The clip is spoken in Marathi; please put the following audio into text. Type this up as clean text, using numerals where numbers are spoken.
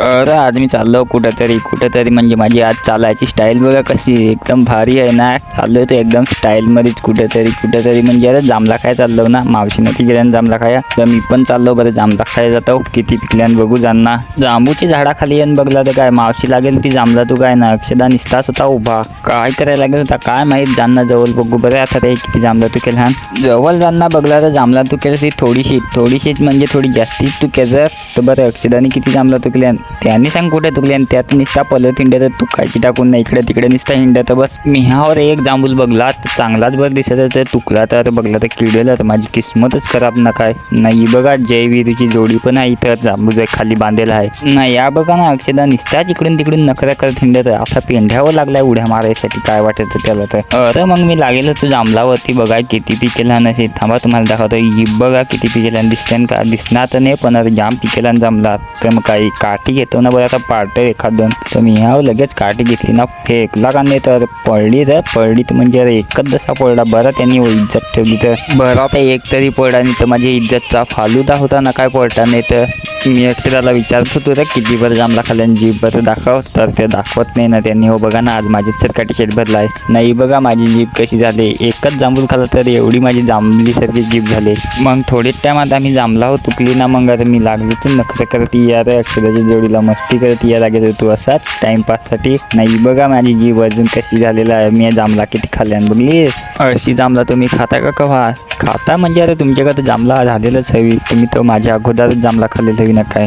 अरे आज मी चाललो कुठंतरी म्हणजे माझी आज चालायची स्टाईल बघा कशी एकदम भारी आहे ना. चाललो तर एकदम स्टाईलमध्येच कुठंतरी म्हणजे अरे जांभळा खाय चाललो ना. मावशीनं ती गेल्यानं जांभळा खाया तर मी पण चाललो बरं जांभळा खायला जातो. किती पिकल्यान बघू जाणना. जांबूची झाडा खाली येऊन बघला तर काय मावशी लागेल ती जांभळा तू काय ना अक्षदा निसताच होता उभा. काय करायला लागेल होता काय माहीत. जाणना जवळ बघू बरं आता ते किती जांभळा तू केला. जवळ जाणना बघला तर जांभळा तू केलं ती थोडीशीच म्हणजे थोडी जास्तीच तू केलं तर बरं अक्षदाने किती जांभळा तू केल्या त्यांनी सांग कुठे तुकले आणि त्यात निसता पलत हिंड्या तर तू खायची टाकून नाही इकडे तिकडे निसता हिंड्या तर बस मिहावर एक जांबूस बघला तर चांगलाच बरं दिसत तर तुकला तर बघला तर किडेला तर माझी किस्मतच खराब ना काय नाही. बघा जयवीरची जोडी पण आहे इथं जांबूज खाली बांधलेला आहे ना. या बघा ना अक्षदा निसताच इकडून तिकडून नखऱ्या करत हिंड्या तर आता पेंढ्यावर लागलाय उड्या मारायसाठी काय वाटत त्याला तर. अरे मग मी लागेल होतो जांभळावरती बघा किती पिकेला नसेल. थांबा तुम्हाला दाखवतो ही बघा किती पिकेला दिसते का दिसणार तर नाही पण जाम पिकेला जमला तर मग काही काठी घेतो ना बरं आता पाडतं एखादं तर मी ह्या लगेच काठी घेतली ना फेकला का नाही तर पडली तर म्हणजे एकच जसा पडला बरं त्यांनी इज्जत ठेवली तर बरं आता एक तरी पडला नाही तर माझी इज्जतचा फालुदा होता ना काय पडता नाही तर. मी अक्षराला विचारत होतो तर किती बरं जांभळा खाल्ल्याने जीभ बरं दाखव तर ते दाखवत नाही ना त्यांनी. हो बघा ना आज माझीच सरकाटी शेट भरला आहे नाही. बघा माझी जीभ कशी झाली एकच जांभूळ खाल्ला तर एवढी माझी जांभलीसारखी जीभ झाली. मग थोडेच टायमात आम्ही जांभळा हो तुकली ना मग आता मी लागली तर नखरे करत या रे अक्षराच्या जोडीला मस्ती करत या लागेल तू असाच टाइमपाससाठी नाही. बघा माझी जीभ अजून कशी झालेला आहे. मी जांभळा किती खाल्ल्यान बघली अशी जांभळा तुम्ही खाता का कवा खाता म्हणजे अरे तुमच्याकडे जांभळा झालेलंच हवी तुम्ही तर माझ्या अगोदरच जांभळा खाल्लेलं हवी ना काय.